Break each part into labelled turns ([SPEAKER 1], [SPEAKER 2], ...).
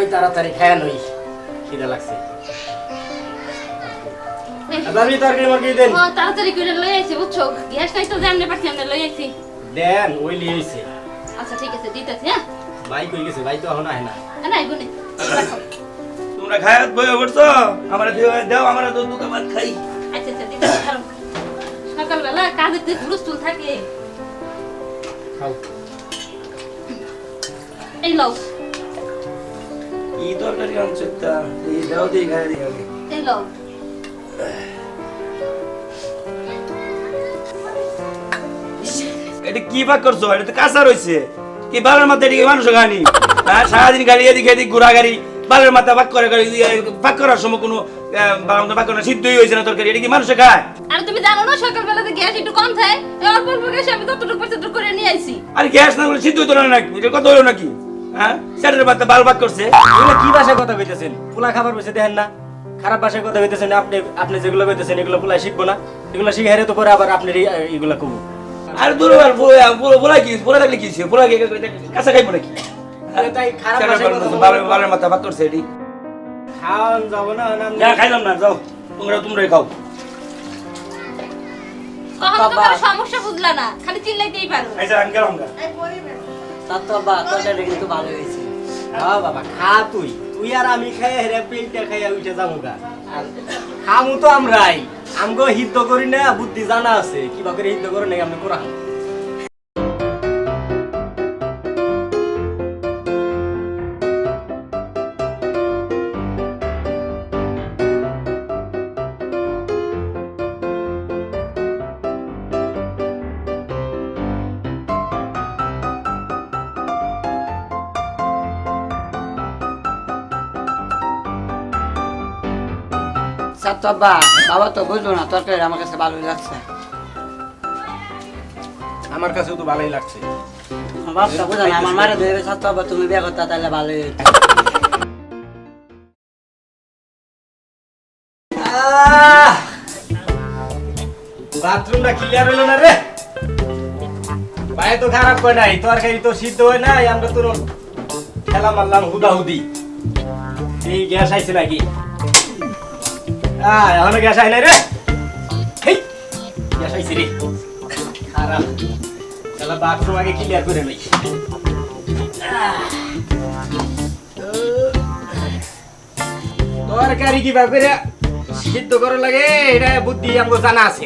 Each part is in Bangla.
[SPEAKER 1] সবাই তাড়াতাড়ি খেয়ে নই, খিদে লাগছে। ভাবি তরকারি মরকি দেন।
[SPEAKER 2] হ্যাঁ তাড়াতাড়ি করে লই আইছি বুঝছো, গ্যাস নাই তো যেমনে পারছি আমরা লই আইছি।
[SPEAKER 1] দেন ওই লিয়েছে।
[SPEAKER 2] আচ্ছা ঠিক আছে দিতেছি। হ্যাঁ
[SPEAKER 1] ভাই কই গেছে? ভাই তো এখন আয় না।
[SPEAKER 2] না আইবনি।
[SPEAKER 3] তোমরা খায়াত বইয়া করছো, আমরা দাও, আমরা তো দুটো ভাত খাই।
[SPEAKER 2] আচ্ছা আচ্ছা দিতেছি। কারণ সকালবেলা কাজের হুলস্থুল থাকে।
[SPEAKER 1] খাও।
[SPEAKER 2] এই লও,
[SPEAKER 3] কি তরকারি আনছো তা? এই দাও দিয়ে খাই দিই আগে।
[SPEAKER 2] এই লও।
[SPEAKER 3] এটা কি ভাগ করছো? এটা তো কাঁচা রয়েছে। কি বালের মাথা এদিকে মানুষ খানি? হ্যাঁ সারাদিন গাড়ি এদিকে এদিক ঘোরা গাড়ি, বালের মাথা ভাগ করে গাড়ি ভাগ করার সময় কোনো ভাগ করে সিদ্ধই হয়েছে না তরকারি। এটা কি মানুষে খায়?
[SPEAKER 2] আর তুমি জানো না সকালবেলাতে গ্যাস একটু কম থাকে, এই অল্প অল্প গ্যাস আমি ততটুকু পর্যন্ত করে নিয়ে আইছি।
[SPEAKER 3] আরে গ্যাস না সিদ্ধ হতো না নাকি? এটা কত হলো নাকি? হ্যাঁ স্যারের মাথা বাল ভাগ করছে।
[SPEAKER 1] এগুলো কি ভাষায় কথা কইতেছেন? পোলা খাবার বসে দেখেন না? খারাপ ভাষায় কথা কইতেছেন। আপনি যেগুলো কইতেছেন এগুলো পোলা শিখবো না। এগুলো শিখে হেরে তো পরে আবার আপনি এগুলো কমু।
[SPEAKER 3] আর দূর বলা কি বলা থাকলে কি বলা কি কাঁচা খাইবো নাকি?
[SPEAKER 1] তাই খারাপ ভাষায় কথা
[SPEAKER 3] বালের মাথা ভাগ করছে এটি।
[SPEAKER 1] খাওয়ান যাব না
[SPEAKER 3] যা খাইলাম না, যাও তোমরাই খাও।
[SPEAKER 2] কখনো তো কোনো সমস্যা বুঝলা না, খালি চিল্লাইতেই পারো।
[SPEAKER 3] আচ্ছা আমি গেলাম গা।
[SPEAKER 4] সাতবা তরকারি কিন্তু ভালো হয়েছে।
[SPEAKER 1] হ্যাঁ বাবা খা তুই আর আমি খাই হেরে পেলটা খাইয়া উঠে যাবো গা। আর খামু তো আমরাই, আমগো হিদ্ধ করি না, বুদ্ধি জানা আছে কিবা করে হিদ্ধ করে নাই আমি কোরআন।
[SPEAKER 4] সাতবা বাবা তো বুঝলো না, তরকারি আমার কাছে ভালোই লাগছে।
[SPEAKER 1] আমার কাছেও তো ভালোই লাগছে।
[SPEAKER 4] বাবা বুঝলো না, আমার মারা ধরে সাতবা তুমি বিয়ে করতে তাহলে ভালোই হইতো।
[SPEAKER 1] বাথরুমটা ক্লিয়ার হলো না রে। ভাই তো খারাপ করে নাই, তরকারি তো সিদ্ধ হয় নাই, আমরা তো খেলা মারলাম হুদাহুদি। এই গ্যাস আইছে নাকি? এখনো গ্যাস আই নাই রে। হেই গ্যাস আইছে রে, খারাপ। তাহলে বাথরুম আগে ক্লিয়ার করে নেই। তরকারি কিভাবে সিদ্ধ করা লাগে এটা বুদ্ধি আমাকে জানা আছে।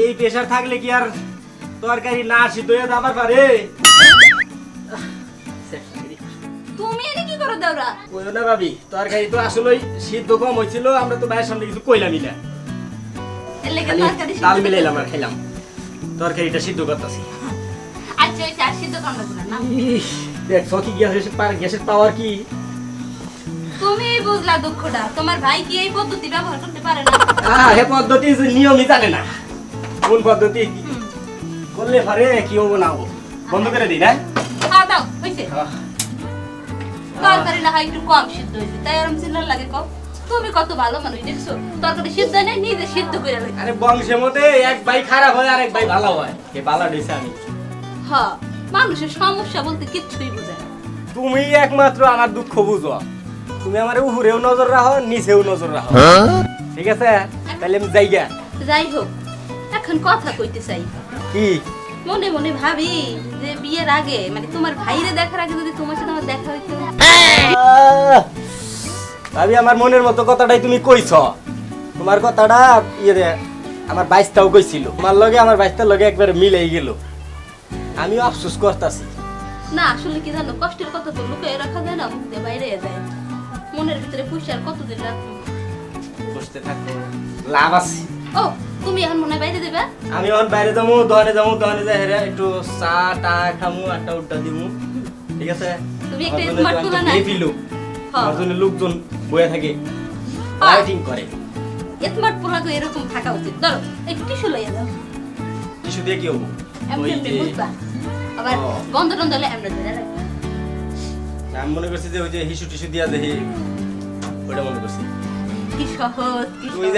[SPEAKER 1] এই প্রেসার থাকলে কি আর তরকারি না সিদ্ধ হয়ে যাবার পারে?
[SPEAKER 2] তুমি এনে কি করো দাওরা?
[SPEAKER 1] কইও না ভাবি, তরকারি তো আসলে সিদ্ধ কম হয়েছিল, আমরা তো ভাইয়ের সামনে কিছু কইলামই না।
[SPEAKER 2] এর লেগে
[SPEAKER 1] খালি
[SPEAKER 2] তরকারি
[SPEAKER 1] তাল মিলাইলাম আর খাইলাম। তরকারিটা সিদ্ধ করতেছি।
[SPEAKER 2] আচ্ছা ওই চার সিদ্ধ কামড়া দিলাম না।
[SPEAKER 1] দেখছো কি গ্যাসের পাওয়ার কি?
[SPEAKER 2] তুমি বুঝলা দুঃখটা, তোমার ভাই কি এই পদ্ধতি ব্যবহার করতে পারে না?
[SPEAKER 1] হে পদ্ধতি নিয়মই জানে না। কোন পদ্ধতি করলে পারে কি হবো না হবো বন্ধ করে দিই না।
[SPEAKER 2] খাওয়া দাও হইছে? তরকারি না হয় একটু কম সিদ্ধ হয়েছে, তাই ওরম চিল্লার লাগে কম। তুমি কত ভালো মানুষ দেখছো, তরকারি সিদ্ধ নেই নিজে সিদ্ধ করে লই।
[SPEAKER 1] আরে বংশের মধ্যে এক ভাই খারাপ হয় আর এক ভাই ভালো হয়, কে ভালো দিছে আমি।
[SPEAKER 2] হ্যাঁ মানুষের সমস্যা বলতে কিচ্ছুই বোঝে না।
[SPEAKER 1] তুমি একমাত্র আমার দুঃখ বুঝো। তুমি আমার উপরেও নজর রাখো, নিচেও নজর রাখো, ঠিক আছে? তাহলে আমি যাই গা।
[SPEAKER 2] যাই হোক এখন কথা কইতে চাই।
[SPEAKER 1] কি
[SPEAKER 2] মনে মনে ভাবি যে বিয়ের আগে মানে তোমার ভাইরে দেখার আগে যদি তোমার সাথে আমার দেখা হইতো।
[SPEAKER 1] ভাবি আমার মনের মতো কথাটাই তুমি কইছ। তোমার কথাটা আমার বাইশটাও কইছিল, তোমার লগে আমার বাইশটার লগে একবারে মিলেই গেল। আমিও আফসোস করতেছি।
[SPEAKER 2] না আসলে কি জানো, কষ্টের কথা তো লুকিয়ে রাখা যায় না, মুখ দিয়ে বাইরে যায়। মনের ভিতরে খুশি আর কতদিন রাখবো?
[SPEAKER 1] বসতে থাকো, লাভ আছে।
[SPEAKER 2] ও তুমি এখন মনে হয় বাইরে দেবে?
[SPEAKER 1] আমি এখন বাইরে যাবো, দোকানে যাই হেরে একটু চা টা খামু, আটা উড্ডা দিমু, ঠিক আছে?
[SPEAKER 2] তুমি একটা স্মার্ট পোলা না?
[SPEAKER 1] আমার জন্য লোকজন বয়ে থাকে,
[SPEAKER 2] হ্যাঁ।
[SPEAKER 1] লাইটিং করে।
[SPEAKER 2] স্মার্ট পোলা তো এরকম থাকা উচিত। ধরো একটু টিস্যু লইয়া দাও।
[SPEAKER 1] টিস্যু দিয়ে কি হবো?
[SPEAKER 2] এমনি এমনি বুঝবা। আবার গন্ধ টন্ধ হলে এমনি ধরে রাখবা।
[SPEAKER 1] আমি মনে করছি যে ওই যে হিসু টিস্যু দিয়া দেখি, ওটা মনে করছি।
[SPEAKER 2] কি সহজ, কি
[SPEAKER 1] তুমি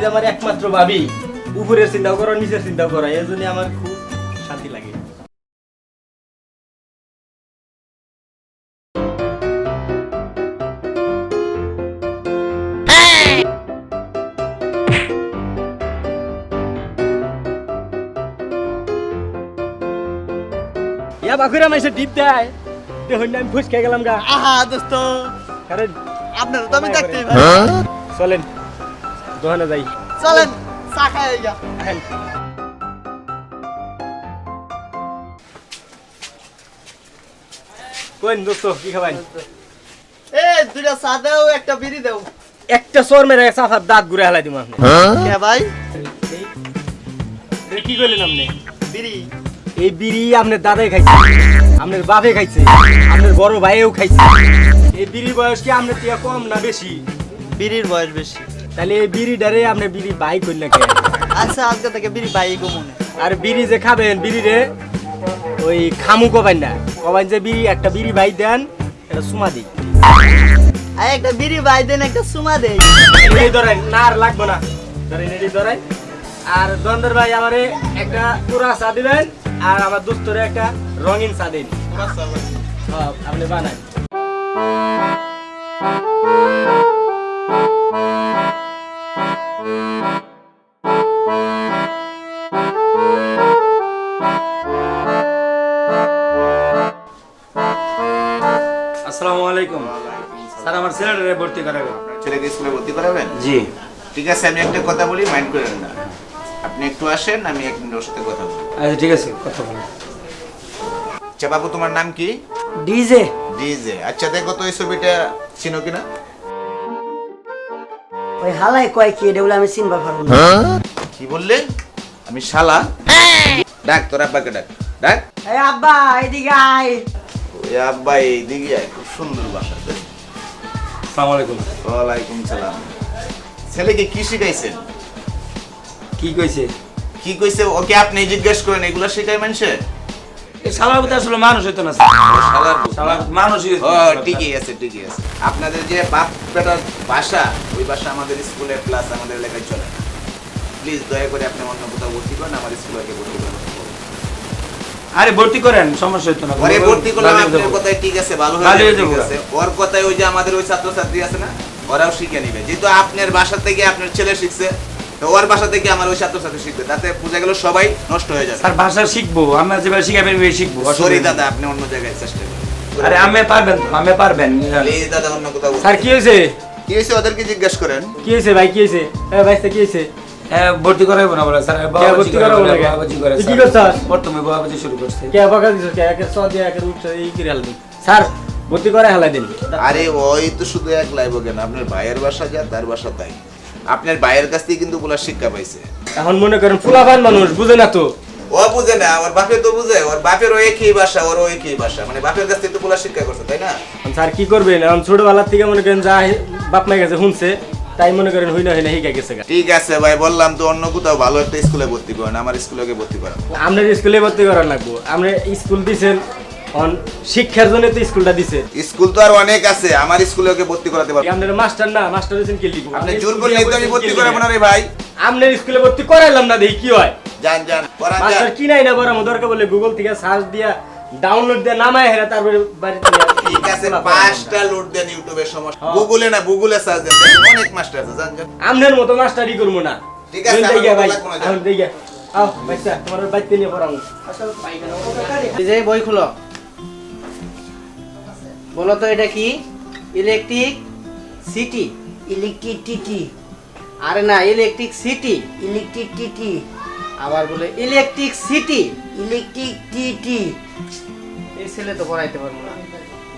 [SPEAKER 1] যে আমার একমাত্র ভাবি, উপরের চিন্তাও করো, নিচের চিন্তাও করো, এই জন্য আমার খুব শান্তি লাগে। ইয়া বাকুরা মাইসে ডিপ দেয় দেখুন আমি ফুস খেয়ে গেলাম গা।
[SPEAKER 5] আহা দোস্ত,
[SPEAKER 1] কারণ
[SPEAKER 5] আপনার তো আমি দেখতেই পাই।
[SPEAKER 1] চলেন দোকানে যাই।
[SPEAKER 5] চলেন চা খাই গা।
[SPEAKER 1] আহেন। কোন দোস্ত কি খাবেন?
[SPEAKER 5] এ দুইটা চা দাও, একটা বিড়ি দাও।
[SPEAKER 1] একটা সর মেরে সাফার দাঁত ঘুরে হেলাই দিব আপনি।
[SPEAKER 5] কে ভাই?
[SPEAKER 1] এটা কি করলেন আপনি?
[SPEAKER 5] বিড়ি।
[SPEAKER 1] এই বিড়ি আপনার দাদাই খাইছে, আপনার বাপে খাইছে, আপনার বড় ভাইও খাইছে। এই বিড়ির বয়স কি আপনার থেকে কম না বেশি?
[SPEAKER 5] বিড়ির বয়স বেশি।
[SPEAKER 1] তাহলে এই বিড়িটারে আপনি বিড়ি বাই করলেন কে?
[SPEAKER 5] আচ্ছা আজকে থেকে বিড়ি বাই গো মনে।
[SPEAKER 1] আর বিড়ি যে খাবেন বিড়িরে ওই খামু কবাই না, কবাই যে বিড়ি একটা বিড়ি বাই দেন এটা সুমা দিই।
[SPEAKER 5] আর একটা বিড়ি বাই দেন, একটা সুমা দেই।
[SPEAKER 1] এই ধরেন না আর লাগবো না, ধরেন এটি ধরেন। আর দ্বন্দ্বের ভাই আমারে একটা পুরা চা দিবেন আর আমার দোস্তরে একটা রঙিন চা দিন। হ্যাঁ আপনি বানান।
[SPEAKER 3] আসসালামু আলাইকুম স্যার, আমার ছেলেটারে ভর্তি করাবেন।
[SPEAKER 6] ছেলেকে স্কুলে ভর্তি করাবেন?
[SPEAKER 3] জি
[SPEAKER 6] ঠিক আছে, আমি একটা কথা বলি, মাইন্ড করেন না। আপনি একটু আসেন, আমি 1 মিনিট ওর সাথে কথা বলি।
[SPEAKER 3] আচ্ছা ঠিক আছে, কথা বলুন।
[SPEAKER 6] আচ্ছা বাবু, তোমার নাম কি?
[SPEAKER 4] DJ
[SPEAKER 6] DJ. আচ্ছা দেখো তো এই ছবিটা চিনো কিনা?
[SPEAKER 4] ওই হালাই কয় কি এটা বলে আমি চিনবা পারবো না।
[SPEAKER 6] কি বললে? আমি শালা? ডাক তোর আব্বাকে, ডাক ডাক।
[SPEAKER 4] এই আব্বা এদিকে আয়।
[SPEAKER 6] ওই আব্বা এইদিকে আয়, খুব সুন্দর বাসা।
[SPEAKER 3] আসসালামু আলাইকুম।
[SPEAKER 6] ওয়ালাইকুম সালাম। ছেলেকে কি শিখাইছেন?
[SPEAKER 3] কি কইছে?
[SPEAKER 6] কি কইছে ওকে আপনি জিজ্ঞেস করেন, এগুলা শেখায় মানুষে?
[SPEAKER 3] এই শালার মতো আসলে মানুষ হইতো না স্যার।
[SPEAKER 6] শালার বুক।
[SPEAKER 3] শালার মানুষই হইতো
[SPEAKER 6] ও
[SPEAKER 3] না, স্যার।
[SPEAKER 6] ঠিকই আছে, ঠিকই আছে। আপনাদের যে বাপ বেটার ভাষা, ওই ভাষা আমাদের স্কুলে প্লাস আমাদের এলাকায় চলে না। প্লিজ দয়া করে আপনি অন্য কোথাও ভর্তি করেন, আমার স্কুলে ভর্তি করেন।
[SPEAKER 3] আরে ভর্তি করেন, সমস্যা হইতো না।
[SPEAKER 6] পরে ভর্তি করলাম,
[SPEAKER 3] ভালোই
[SPEAKER 6] আপনার
[SPEAKER 3] যাবো।
[SPEAKER 6] কথাই ঠিক আছে, ভালো
[SPEAKER 3] ভালোই
[SPEAKER 6] হয়ে
[SPEAKER 3] যাবো।
[SPEAKER 6] ঠিক আছে। ওর কথাই ওই যে আমাদের ওই ছাত্রছাত্রী আছে না, ওরাও শিখে নিবে। যেহেতু আপনার বাসা থেকে আপনার ছেলে শিখছে, তো ওর বাসা থেকে আমার ওই ছাত্রছাত্রী শিখবে, তাতে বোঝা গেল সবাই নষ্ট হয়ে যাবে।
[SPEAKER 3] স্যার ভাষা শিখবো, আমরা যেভাবে শিখাবেন ওই শিখবো।
[SPEAKER 6] সরি
[SPEAKER 3] অসুবিধা নেই।
[SPEAKER 6] দাদা, আপনি অন্য জায়গায় চেষ্টা করেন।
[SPEAKER 3] আরে আমি পারবেন তো, আমি পারবেন।
[SPEAKER 6] প্লিজ দাদা, অন্য কোথাও
[SPEAKER 1] স্যার কি হয়েছে?
[SPEAKER 6] কি হয়েছে ওদেরকে জিজ্ঞেস করেন।
[SPEAKER 1] কি হয়েছে ভাই, কি হয়েছে? ভাই কি হয়েছে?
[SPEAKER 3] ভর্তি করাইবো না বলে স্যার।
[SPEAKER 1] ভর্তি করাবো না?
[SPEAKER 3] বাবাজি করে
[SPEAKER 1] তুই কি করছস?
[SPEAKER 3] প্রথমে বাবাজি শুরু করছে।
[SPEAKER 1] কে বকা দিছ? কে একে স দিয়ে একে উঠছে এই কি হেল দিন। স্যার ভর্তি করে হেলাই দিন।
[SPEAKER 6] আরে ওই তো শুধু এক লাইব কেন, আপনার ভাইয়ের বাসা যা, তার বাসা তাই। আপনার ভাইয়ের কাছ থেকে কিন্তু বলার শিক্ষা পাইছে।
[SPEAKER 1] এখন মনে করেন ফুলাবান মানুষ বুঝে না তো।
[SPEAKER 6] ও বুঝে না, ওর বাপে তো বুঝে। ওর বাপের ওই একই ভাষা, ওর ওই একই ভাষা, মানে বাপের কাছ থেকে তো বলার শিক্ষা করছে, তাই না?
[SPEAKER 1] স্যার কি করবেন, এখন ছোটবেলার থেকে মনে করেন যা বাপ মায়ের কাছে শুনছে তাই মনে করেন হই না হিকা গেছে।
[SPEAKER 6] ঠিক আছে ভাই, বললাম তো অন্য কোথাও ভালো একটা স্কুলে ভর্তি করেন, আমার স্কুলে ভর্তি করেন।
[SPEAKER 1] আপনার স্কুলে ভর্তি করার লাগবো। আপনি স্কুল দিছেন শিক্ষার জন্য তো স্কুলটা দিছে।
[SPEAKER 6] স্কুল তো আর অনেক আছে, আমার স্কুলে ওকে ভর্তি করাতে পারবো।
[SPEAKER 1] আপনার মাস্টার না, মাস্টার দিছেন কি লিখবো?
[SPEAKER 6] আপনি জোর করলে তো আমি ভর্তি করাবো না রে ভাই।
[SPEAKER 1] আপনার স্কুলে ভর্তি করাইলাম না, দেখি কি হয়।
[SPEAKER 6] যান যান, পড়ান যান।
[SPEAKER 1] মাস্টার কি নাই না বড় দরকার বলে গুগল থেকে সার্চ দিয়া ডাউনলোড দিয়ে নামায় হেরা তারপরে বাড়িতে
[SPEAKER 6] ঠিক আছে, 5টা লোড দেন ইউটিউবে, সমস্যা। গুগলে না, গুগলে সার্চ দেন, অনেক মাস্টার আছে। যান যান।
[SPEAKER 1] আপনার মতো মাস্টারই করবো না।
[SPEAKER 6] ঠিক আছে,
[SPEAKER 1] দেই গা ভাই,
[SPEAKER 6] লাগবো না, যান।
[SPEAKER 1] আমি দেই গা। আও বাচ্চা তোমার বাইতে নিয়ে পড়াবো।
[SPEAKER 5] ডিজে বই খুলো, বলো তো এটা কি? Electric city.
[SPEAKER 4] ইলেকট্রিসিটি
[SPEAKER 5] আরে না, ইলেকট্রিক সিটি।
[SPEAKER 4] ইলেকট্রিসিটি
[SPEAKER 5] আবার বলে ইলেকট্রিক সিটি।
[SPEAKER 4] ইলেকট্রিসিটি
[SPEAKER 5] এই ছেলে তো পড়াইতে পারবো না।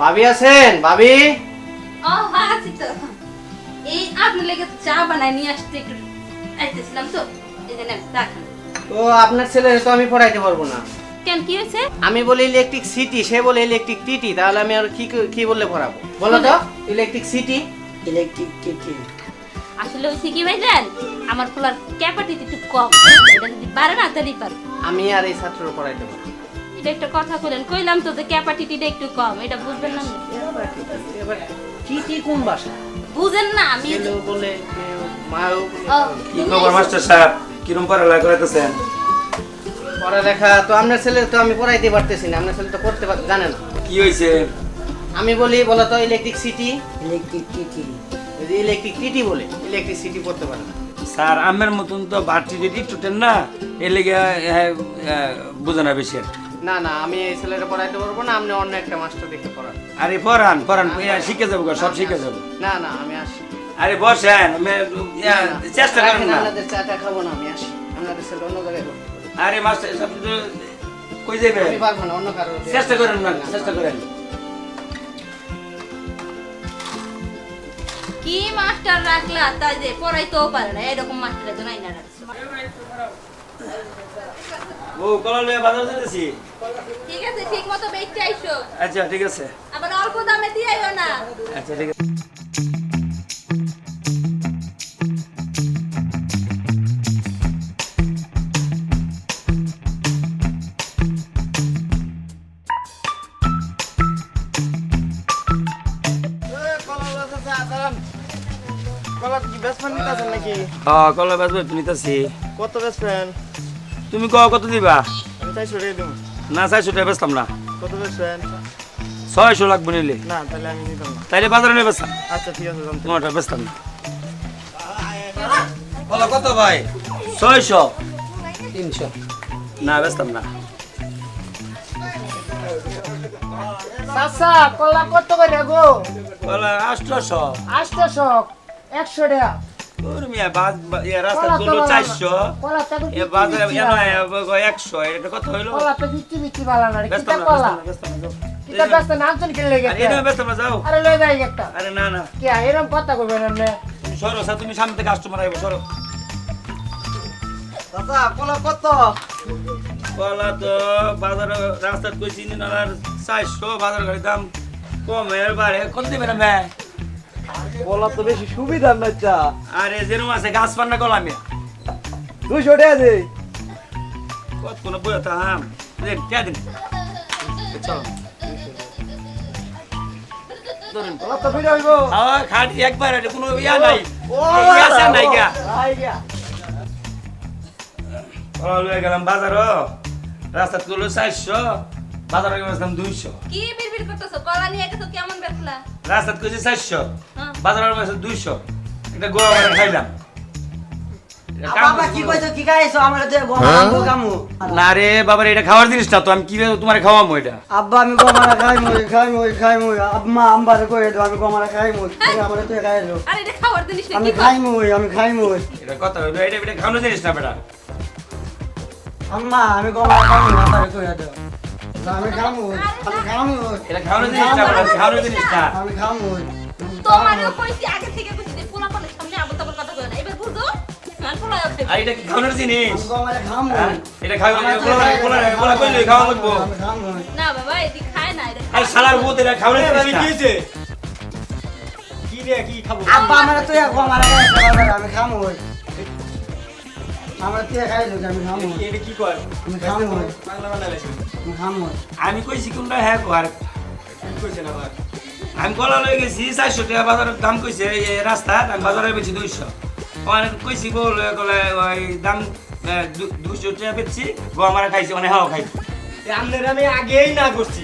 [SPEAKER 5] ভাবি আছেন? ভাবি
[SPEAKER 2] ও হ্যাঁ আছি তো। এই আপনার লেগে চা বানাই নিয়ে আসতে একটু আইতেছিলাম তো, এই জন্য রাখেন।
[SPEAKER 5] তো আপনার ছেলে তো আমি পড়াইতে পারবো না।
[SPEAKER 2] কেন কি হয়েছে?
[SPEAKER 5] আমি বলি ইলেকট্রিক সিটি, সে বলে ইলেকট্রিক টিটি, তাহলে আমি আর কি বললে পড়াবো? বলো তো ইলেকট্রিক সিটি।
[SPEAKER 4] ইলেকট্রিসিটি
[SPEAKER 2] আসলে হয়েছে কি ভাইজান, আমার খোলার ক্যাপাসিটি একটু কম। এটা যদি পারে না তাহলেই পারে।
[SPEAKER 5] আমি আর এই ছাত্র পড়াইতে পারবো।
[SPEAKER 2] এটা একটা কথা কইলেন, কইলাম তো যে ক্যাপাসিটিটা একটু কম, এটা বুঝবেন না?
[SPEAKER 5] এবার টিটি কোন ভাষা?
[SPEAKER 2] বুঝেন না? আমি
[SPEAKER 5] ছেলেও বলে, মাও বলে।
[SPEAKER 2] ও,
[SPEAKER 3] কি খবর মাস্টার সাহেব? কিরম পড়ালেখা করাইতেছেন?
[SPEAKER 5] পড়ালেখা তো আপনার ছেলে তো আমি পড়াইতে পারতেছি না, আপনার ছেলে তো পড়তে জানে না।
[SPEAKER 3] কি হয়েছে?
[SPEAKER 5] আমি বলি বলো তো electric city,
[SPEAKER 4] electric TT
[SPEAKER 5] electric TT বলে ইলেকট্রিক সিটি পড়তে পারে না।
[SPEAKER 3] স্যার আমের মতন তো ভার্সিটি যদি স্টুডেন্ট না, এর লেগে বোঝে না বেশি আর কি।
[SPEAKER 5] না না, আমি এই ছেলেটা পড়াইতে পারবো না, আপনি অন্য একটা মাস্টার দেখে পড়ান।
[SPEAKER 3] আরে পড়ান পড়ান, শিখে যাবো গো, সব শিখে যাবো।
[SPEAKER 5] না না, আমি আসি।
[SPEAKER 3] আরে বসেন, চেষ্টা করেন
[SPEAKER 5] রাখেন,
[SPEAKER 3] না।
[SPEAKER 5] আপনাদের চাটা খাবো না, আমি আসি। আপনাদের ছেলে অন্য জায়গায় পড়তে পারে।
[SPEAKER 3] আরে মাস্টার সব তো কই যাবে?
[SPEAKER 5] আমি পারবো না, অন্য কারো
[SPEAKER 3] চেষ্টা করেন না, চেষ্টা করেন।
[SPEAKER 2] কি মাস্টার রাখলা তাই যে পড়াইতেও পারে না, এরকম মাস্টারের জন্য আইনা রাখছে।
[SPEAKER 3] ও কলা লয়ে বাজার যেতেছি।
[SPEAKER 2] ঠিক আছে, ঠিক মতো বেচতে আইসো,
[SPEAKER 3] আচ্ছা ঠিক আছে।
[SPEAKER 2] আবার অল্প দামে দিয়ে আইও না।
[SPEAKER 3] আচ্ছা ঠিক আছে।
[SPEAKER 1] কলা কি বেসমেন্ট নিতেছেন নাকি?
[SPEAKER 3] হ্যাঁ কলা বেচবো, নিতেছি।
[SPEAKER 1] কত বেসবেন?
[SPEAKER 3] তুমি কত দিবা?
[SPEAKER 1] আমি 400 টাকা দেবো।
[SPEAKER 3] না 400 টাকা বেচলাম না,
[SPEAKER 1] কত বেসবেন?
[SPEAKER 3] 600 লাগবে নিলে।
[SPEAKER 1] না তাহলে আমি নিতাম না।
[SPEAKER 3] তাইলে বাজারে নিয়ে বেচলাম,
[SPEAKER 1] আচ্ছা ঠিক আছে, জানতে
[SPEAKER 3] তোমারটা বেচলাম না। কলা কত ভাই? 600।
[SPEAKER 5] 300।
[SPEAKER 3] না বেচলাম না।
[SPEAKER 7] চাচা কলা কত করে গো?
[SPEAKER 3] কলা 800।
[SPEAKER 7] 800 100 টাকা
[SPEAKER 3] তোর মিয়া রাস্তা
[SPEAKER 7] কলা
[SPEAKER 3] চলো
[SPEAKER 7] তো
[SPEAKER 3] 400,
[SPEAKER 7] কলা তো
[SPEAKER 3] এ বাজারে 100, এটা কত হইলো?
[SPEAKER 7] কলা তো বিচি বালা না কিটা
[SPEAKER 3] বেচলাম না,
[SPEAKER 7] কলা
[SPEAKER 3] বেচলাম না, যাও।
[SPEAKER 7] কিটা ব্যস্ত না আনছেন কি লাগে
[SPEAKER 3] আরে এটা বেচলাম না, যাও।
[SPEAKER 7] আরে লই যাই একটা
[SPEAKER 3] আরে না না,
[SPEAKER 7] কি এরকম কথা কইবেন আপনি?
[SPEAKER 3] তুমি সরো স্যার, তুমি সামনে থেকে কাস্টমার আইবো, সরো।
[SPEAKER 1] চাচা কলা কত?
[SPEAKER 3] কলা তো বাজারে রাস্তাত কইছি না 400, বাজার গাড়ির দাম কমের বাড়ে কত দিবেন না?
[SPEAKER 1] কলা তো বেশি সুবিধা না চা।
[SPEAKER 3] আরে যেরকম আছে গাছ পান্না কলা আমি
[SPEAKER 1] 200 টাকা দে।
[SPEAKER 3] কত কোনো বই থাম দেন, কে দিন চলো ধরুন।
[SPEAKER 1] কলা তো ফিরে হইব।
[SPEAKER 3] হ্যাঁ খাটি একবার, এটা কোনো ইয়া নাই, ইয়া আছে নাই গা।
[SPEAKER 1] আই গা।
[SPEAKER 3] কলা লয়ে গেলাম বাজার, রাস্তাত গুলো 400, বাজারে গেলাম 200।
[SPEAKER 2] কি বিড়বিড় করতেছো? কলা নিয়ে গেছো, কেমন বেচলা?
[SPEAKER 3] রাস্তাত কইছে 400,
[SPEAKER 2] হ্যাঁ।
[SPEAKER 3] বাজারে গেছে 200। এটা গোয়া খাইলাম। এটা কাম
[SPEAKER 4] বাবা কি
[SPEAKER 3] করবো।
[SPEAKER 4] কইছো কি খাইছো আমার দে গমারা কামু
[SPEAKER 3] না রে বাবার, এটা খাওয়ার জিনিস না তো, আমি কিভাবে তোমারে খাওয়াবো এটা?
[SPEAKER 4] আব্বা আমি গমারা খাইমু আম্মা আম্বারে কই দাও আমি গমারা খাইমু আমারে তুই খাইলো
[SPEAKER 2] আরে এটা খাওয়ার জিনিস না,
[SPEAKER 4] আমি
[SPEAKER 2] কি
[SPEAKER 4] খাইমু
[SPEAKER 3] এটা কথা হইলো, এটা খাওয়ানোর জিনিস না বেটা।
[SPEAKER 4] আম্মা আমি গমারা খাইমু আম্বারে কই দাও আমি খামু
[SPEAKER 3] এটা খাওয়ানোর জিনিস না বেটা, খাওয়ানোর জিনিস না।
[SPEAKER 4] আমি খামু
[SPEAKER 2] তোমারও কইছি আগে থেকে কইছি যে পোলা পালের সামনে আবল তাবল কথা কই না, এবার বুঝো আর পোলা আছে।
[SPEAKER 3] আর এটা কি খাওয়ানোর জিনিস?
[SPEAKER 4] আমি গমারা খামু
[SPEAKER 3] হ্যাঁ? এটা খাওয়া কইলে খাওয়া লাগবো।
[SPEAKER 4] আমি খামু
[SPEAKER 2] না বাবা, এটি খায় না, এটা
[SPEAKER 3] আর শালার ভূত, এটা খাওয়ানোর
[SPEAKER 1] এ ভাই
[SPEAKER 3] জিনিস
[SPEAKER 1] কি
[SPEAKER 3] না।
[SPEAKER 1] হইছে? কি রে কি খাবো?
[SPEAKER 4] আব্বা আমারে তুই গমারা খাইছো আমি খামু আমরা তুই খাইলো আমি খামু
[SPEAKER 1] এটা কি কয়?
[SPEAKER 4] আমি খামু
[SPEAKER 1] বাংলা বানাইছে।
[SPEAKER 4] আমি খামু
[SPEAKER 3] আমি কইছি কোনটা হ্যাঁ আর
[SPEAKER 1] কি কইছে না ভাই?
[SPEAKER 3] আমি কলা লয়ে গেছি 400 টাকা, বাজারের দাম কইছে এই রাস্তা, আমি বাজারে বেচি 200। ওখানে কইছি বলে কলে ওই দাম 200 টাকা বেচছি, গো আমার খাইছি, মানে হাও খাইছি।
[SPEAKER 1] এ আমনের আমি আগেই না করছি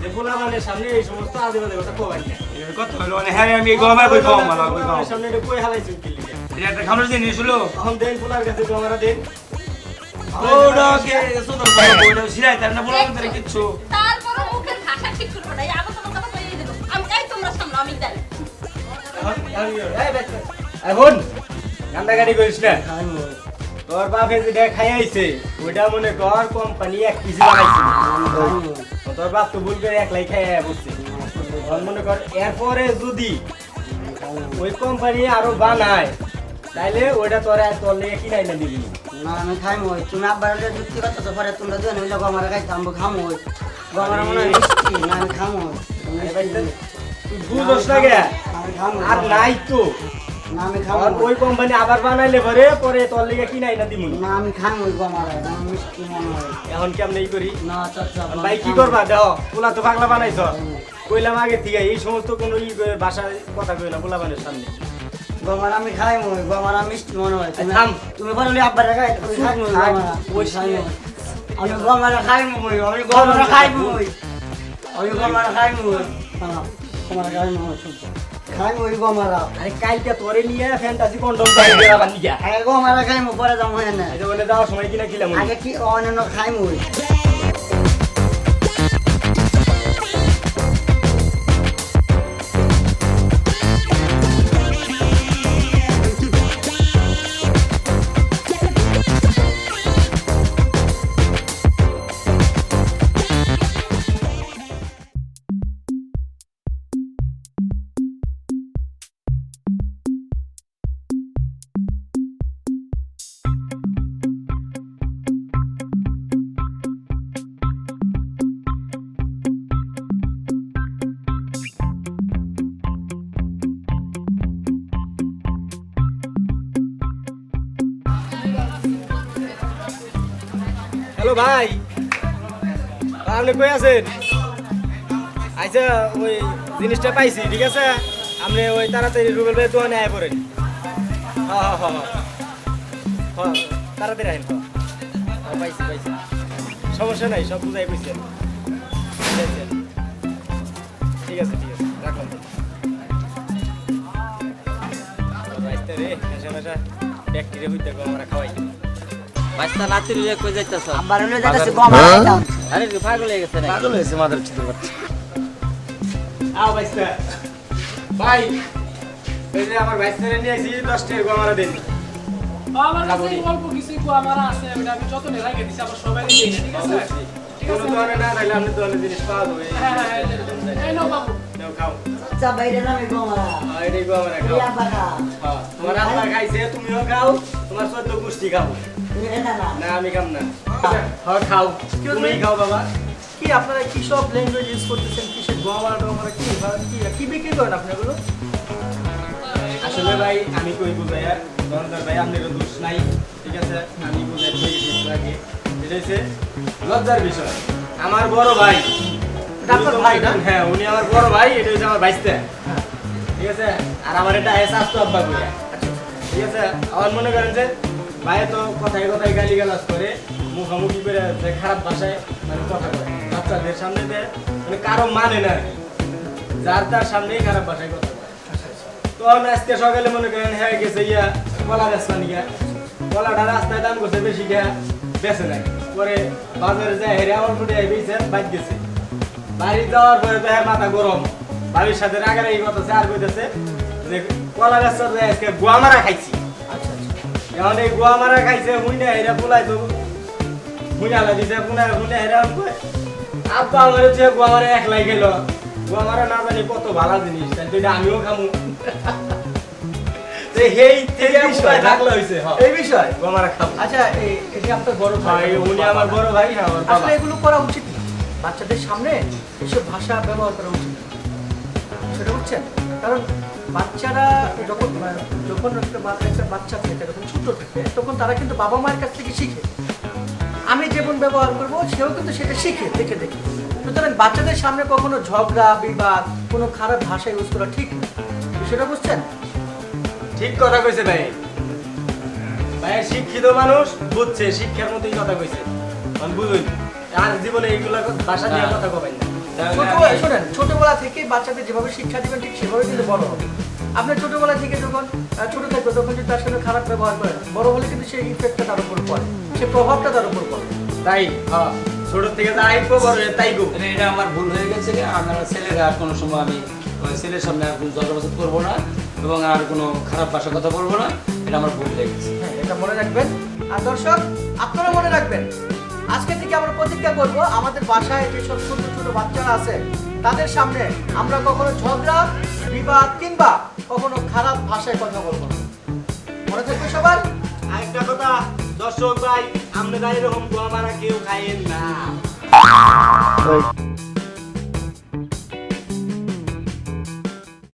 [SPEAKER 1] যে পোলা বানের সামনে এই সমস্ত আজে বাজে কথা কই না।
[SPEAKER 3] এটা কথা হইলো, মানে হ্যাঁ আমি গো আমার কই খাওয়া মালা কই খাওয়া।
[SPEAKER 1] সামনে এটা কই হালাইছেন কি লিগা?
[SPEAKER 3] এটা একটা খাওয়ানোর জিনিস হলো।
[SPEAKER 1] এখন দেন পোলার কাছে তো আমরা দেন।
[SPEAKER 3] ওটাকে সুন্দর করে বইটা সিরাই তার না বলা করে কিচ্ছু।
[SPEAKER 2] তারপরও মুখের ভাষা ঠিক করবো না, এই আবল তাবল কথা কইয়ে দেবো। আমি এই তোমরা সামনে আমি জানি।
[SPEAKER 1] এখন গান্দাগাড়ি করিস না।
[SPEAKER 4] খামু
[SPEAKER 1] তোর বাপে যেটা খাই আইছে ওইটা মনে কর কোম্পানি 1 কেজি বানাইছে। তোর বাপ তো ভুল করে একলাই খাই বসছে। এখন মনে কর এরপরে যদি ওই কোম্পানি আরো বানায় তাইলে ওইটা তোর লেগে কিনাই না দিবি।
[SPEAKER 4] না আমি খাইমু তুমি আব্বার যুক্তি করতেছো পরে তোমরা দুজন মিলে গমারা খাইছো আমি খামু গমারা মনে হয় মিষ্টি না আমি খামু
[SPEAKER 1] তুই বুঝোস না গে?
[SPEAKER 4] আমি খামু
[SPEAKER 1] আর নাই তো।
[SPEAKER 4] না আমি
[SPEAKER 1] আর
[SPEAKER 4] খামু
[SPEAKER 1] ওই কোম্পানি আবার বানাইলে পরে তোর লেগে কিনাই না দিবি।
[SPEAKER 4] না আমি খামু গমারা না মিষ্টি মনে হয়
[SPEAKER 1] এখন কেমন এই করি?
[SPEAKER 4] না চাচা
[SPEAKER 1] ভাই কি করবা দেও? পোলা তো পাগলা বানাইছ। কইলাম আগে থেকে এই সমস্ত কোনো ভাষা কথা কই না পোলা বানের সামনে।
[SPEAKER 4] গমারা আমি খাইমু গমারা মিষ্টি মনে হয়
[SPEAKER 1] থাম।
[SPEAKER 4] তুমি বললি আব্বার খাই তুমি খাইমু গমারা
[SPEAKER 1] ওই
[SPEAKER 4] খাইমু আমি গমারা খাইমু কই আমি গমারা খাইমু কই আমি গমারা খাইমু কই গমারা খাইমু খাইমু ওই গমারা
[SPEAKER 1] আরে কালকে তোরে নিয়ে ফ্যান্টাসি কন্ডম চাই দেয়া বানি যা
[SPEAKER 4] আগে গমারা খাইমু পরে যাবো এনে
[SPEAKER 1] এই যে বলে যাওয়ার সময় কিনা খিলাম
[SPEAKER 4] আগে কি অন্য খাইমু কই
[SPEAKER 1] হ্যালো ভাই আপনি কই আছেন আচ্ছা ওই জিনিসটা পাইছি ঠিক আছে আপনি ওই তাড়াতাড়ি রুবেল ভাই দোকানে আয় পড়েন হ্যাঁ হ্যাঁ হ্যাঁ হ্যাঁ তাড়াতাড়ি আইন হ্যাঁ পাইছি পাইছি সমস্যা নাই সব বুঝাই বুঝছেন ঠিক আছে ঠিক আছে রাখুন রাইতে রে মেশা মেশা ব্যাকটেরিয়া হইতে আমরা খাওয়াই
[SPEAKER 5] বাচ্চা নাতির লইয়া কই যাইতাছ
[SPEAKER 4] আবার হলো যাইতাছে গমারা খাইতাম
[SPEAKER 5] আরে পাগল হয়ে গেছে নাকি
[SPEAKER 3] পাগল হয়েছে মাদার চিত্র বাচ্চা
[SPEAKER 1] আও বাইস্তা ভাই এই যে আমার বাইস্তারে নিয়ে আইছি 10 টাকা গমারা দেন
[SPEAKER 8] আমার কাছে অল্প কিছু আমার আছে ওটা আমি যত নেই রেখে দিছি আবার সবাই নিয়ে ঠিক আছে
[SPEAKER 1] কোনো দোকানে না থাকলে আপনি দোকানে জিনিস পাওয়া যাবে
[SPEAKER 8] হ্যাঁ এই নাও বাবু
[SPEAKER 1] নাও খাও
[SPEAKER 4] আচ্ছা বাইরে নামে গমারা
[SPEAKER 1] এই গমারা খাও
[SPEAKER 4] ইয়া বাবা
[SPEAKER 1] হ্যাঁ তোমার আব্বা খাইছে তুমিও খাও তোমার 14 গোষ্ঠী খাও
[SPEAKER 4] তুমি এটা না
[SPEAKER 1] না আমি খাম না হ্যাঁ খাও তুমি খাও বাবা
[SPEAKER 8] কি আপনারা কি সব ল্যাঙ্গুয়েজ ইউজ করতেছেন কিসের গোয়ামারা টোমারা কি কি বিক্রি করেন আপনি এগুলো
[SPEAKER 1] আসলে ভাই আমি কই বুঝাই আর দরকার ভাই আপনারও দোষ নাই ঠিক আছে আমি বুঝাই দিয়েছি আগে এটা হচ্ছে লজ্জার বিষয় আমার বড় ভাই
[SPEAKER 8] আপনার ভাই না?
[SPEAKER 1] হ্যাঁ উনি আমার বড় ভাই এটা হচ্ছে আমার ভাইস্তা ঠিক আছে আর আমার এটা এস আসতো আব্বা কইয়া ঠিক আছে আমার মনে করেন যে ভাই তো কথায় কথায় গালি গালাজ করে মুখামুখি করে যে খারাপ ভাষায় মানে কথা বলে বাচ্চাদের সামনে দেয় মানে কারো মানে না আর কি। যার তার সামনেই খারাপ ভাষায় কথা বলে তো আমি আজকে সকালে মনে করেন হ্যাঁ গেছে ইয়া কলা বেচবানি গিয়া কলাটা রাস্তায় দাম করছে বেশি গিয়া বেচে নাই পরে বাজারে যায় হেরে আমার মুঠে বেছে বাইক গেছে বাড়ি যাওয়ার পরে তো হ্যাঁ মাথা গরম বাড়ির সাথে রাগারাগি কথা আর কইতেছে যে কলা বেচার যায় আজকে গুয়া মারা খাইছি এখন এই গুয়া মারা খাইছে হুইনা হেরা পোলাই তো হুইনালা দিছে হুইনা হেরা কই আব্বা আমার যে গুয়া মারা একলাই গেল গুয়া মারা না জানি কত ভালো জিনিস তাই তো এটা আমিও খামু যে হেই থেকে বিষয় থাকলে হইছে হ্যাঁ
[SPEAKER 8] এই বিষয়
[SPEAKER 1] গুয়া মারা খাবো
[SPEAKER 8] আচ্ছা এই যে আপনার বড় ভাই
[SPEAKER 1] ভাই উনি আমার বড় ভাই হ্যাঁ আমার বাবা
[SPEAKER 8] আসলে এগুলো করা উচিত না বাচ্চাদের সামনে এসব ভাষা ব্যবহার করা উচিত না সেটা বুঝছেন কারণ বাচ্চারা যখন যখন একটা বাচ্চা থাকে যখন ছোট থাকে তখন তারা কিন্তু বাবা মায়ের কাছ থেকে শিখে আমি যেমন ব্যবহার করবো সেও কিন্তু সেটা শিখে দেখে দেখে সুতরাং বাচ্চাদের সামনে কখনো ঝগড়া বিবাদ কোনো খারাপ ভাষা ইউজ করা ঠিক না সেটা বুঝছেন
[SPEAKER 1] ঠিক কথা কইছে ভাই ভাই শিক্ষিত মানুষ বুঝছে শিক্ষার মতোই কথা কইছে মানে বুঝুন আর জীবনে এইগুলা ভাষা দিয়ে কথা কবেন না
[SPEAKER 8] শোনেন ছোটবেলা থেকে বাচ্চাদের যেভাবে শিক্ষা দিবেন ঠিক সেভাবে কিন্তু বড় হবে আপনার ছোটবেলা থেকে যখন ছোট থাকবে তখন যদি তার সাথে খারাপ ব্যবহার করেন বড় হলে কিন্তু সেই ইফেক্টটা তার উপর পড়ে সেই প্রভাবটা তার উপর পড়ে
[SPEAKER 1] তাই হ্যাঁ ছোট থেকে যাই গো বড় তাই গো
[SPEAKER 3] এটা আমার ভুল হয়ে গেছে আমার ছেলেরা আর কোনো সময় আমি ছেলের সামনে আর কোনো জলবাসত করবো না এবং আর কোনো খারাপ ভাষা কথা বলবো না এটা আমার ভুল হয়ে গেছে
[SPEAKER 8] হ্যাঁ এটা মনে রাখবেন আর দর্শক আপনারা মনে রাখবেন আজকে থেকে আমরা প্রতিজ্ঞা করব আমাদের বাসায় যেসব ছোট ছোট বাচ্চারা আছে তাদের সামনে আমরা কখনো ঝগড়া বিবাদ কিংবা কখনো খারাপ ভাষায় কথা বলবো না মনে থাকবে সবার
[SPEAKER 1] আরেকটা কথা দর্শক ভাই আমরা এরকম গোয়া মারা কেউ খাইয়েন না